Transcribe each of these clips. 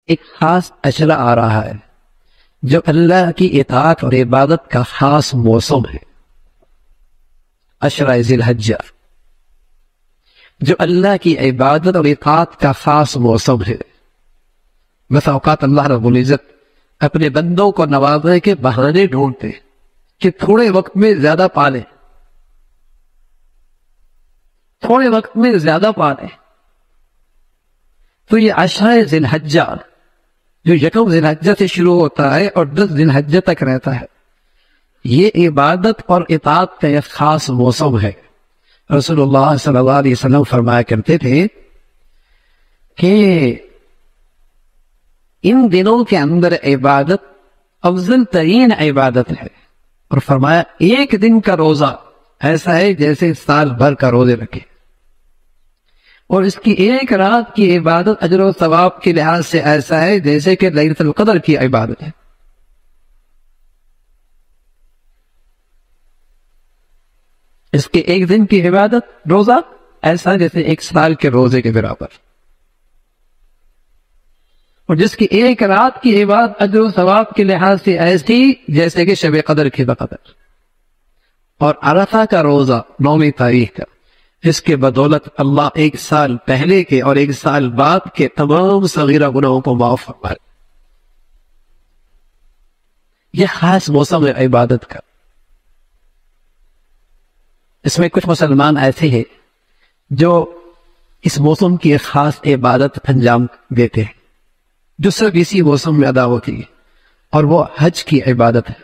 ایک خاص اشرا آ رہا ہے جو اللہ کی اطاعت اور عبادت کا خاص موسم ہے. اشرا ذی الحجہ جو اللہ کی عبادت اور اطاعت کا خاص موسم ہے. بس اوقات اللہ رب العزت اپنے بندوں کو نوازنے کے بہانے ڈھونڈتے کہ تھوڑے وقت میں زیادہ پالیں، تھوڑے وقت میں زیادہ پالیں. تو یہ اشرا ذی الحجہ جو یکم ذی الحجہ سے شروع ہوتا ہے اور 10 ذی الحجہ تک رہتا ہے، یہ عبادت اور اطاعت کا ایک خاص موسم ہے. رسول اللہ صلی اللہ علیہ وسلم فرمایا کرتے تھے کہ ان دنوں کے اندر عبادت افضل ترین عبادت ہے، اور فرمایا ایک دن کا روزہ ایسا ہے جیسے سال بھر کا روزے رکھے، اور اس کی ایک رات کی عبادت اجر و ثواب کے لحاظ سے ایسا ہے جیسے کہ لیلۃ القدر کی عبادت ہے. اس کے ایک دن کی عبادت روزہ ایسا جیسے ایک سال کے روزے کے برابر، اور جس کی ایک رات کی عبادت اجر و ثواب کے لحاظ سے ایسی جیسے کہ شب قدر کی بقدر. اور عرفہ کا روزہ 9 تاریخ کا، اس کے بدولت اللہ ایک سال پہلے کے اور ایک سال بعد کے تمام صغیرہ گناہوں کو معاف فرمائے. یہ خاص موسم ہے عبادت کا. اس میں کچھ مسلمان ایسے ہیں جو اس موسم کی ایک خاص عبادت انجام دیتے ہیں جو صرف اسی موسم میں ادا ہوتی ہے، اور وہ حج کی عبادت ہے.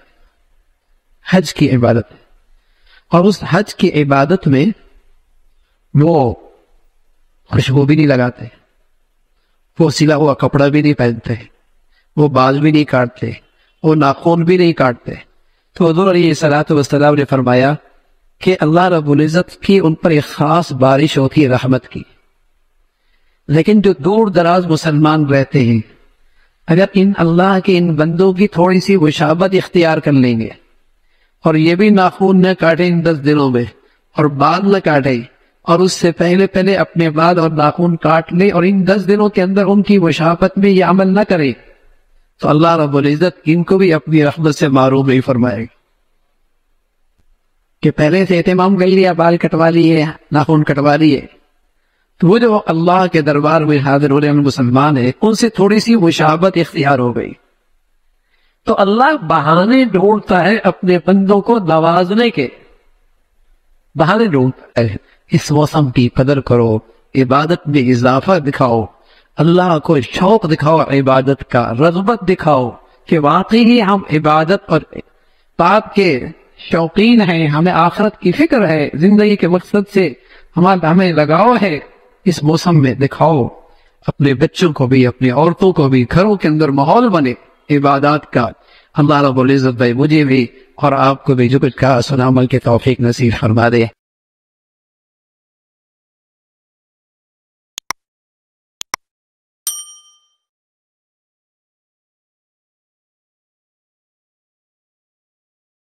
حج کی عبادت ہے، اور اس حج کی عبادت میں وہ خوشبو بھی نہیں لگاتے، وہ سلا ہوا کپڑا بھی نہیں پہنتے، وہ بال بھی نہیں کاٹتے، وہ ناخن بھی نہیں کاٹتے. تو حضور علیہ الصلوۃ والسلام نے فرمایا کہ اللہ رب العزت کی ان پر ایک خاص بارش ہوتی ہے رحمت کی. لیکن جو دور دراز مسلمان رہتے ہیں، اگر اللہ کے ان بندوں کی تھوڑی سی مشابہت اختیار کر لیں گے، اور یہ بھی ناخن نہ کاٹیں ان 10 دنوں میں، اور بال نہ کاٹیں، اور اس سے پہلے اپنے بال اور ناخن کاٹ لیں، اور ان 10 دنوں کے اندر ان کی مشابہت میں یہ عمل نہ کریں، تو اللہ رب العزت ان کو بھی اپنی رحمت سے محروم نہیں فرمائے گا. کہ پہلے سے اہتمام کر لیا، بال کٹوا لیے، ناخن کٹوا لیے، تو وہ جو اللہ کے دربار میں حاضر ہونے والے مسلمان ہیں ان سے تھوڑی سی مشابہت اختیار ہو گئی، تو اللہ بہانے ڈھونڈتا ہے اپنے بندوں کو نوازنے کے. بہانے ڈھونڈتا ہے. اس موسم کی قدر کرو، عبادت میں اضافہ دکھاؤ، اللہ کو شوق دکھاؤ، عبادت کا رغبت دکھاؤ کہ واقعی ہی ہم عبادت اور طاعت کے شوقین ہیں، ہمیں آخرت کی فکر ہے، زندگی کے مقصد سے ہمیں لگاؤ ہے. اس موسم میں دکھاؤ. اپنے بچوں کو بھی، اپنی عورتوں کو بھی، گھروں کے اندر ماحول بنے عبادات کا. اللہ رب العزت بھائی مجھے بھی اور آپ کو بھی جو کچھ کہا سنا عمل کے توفیق نصیب فرما دے.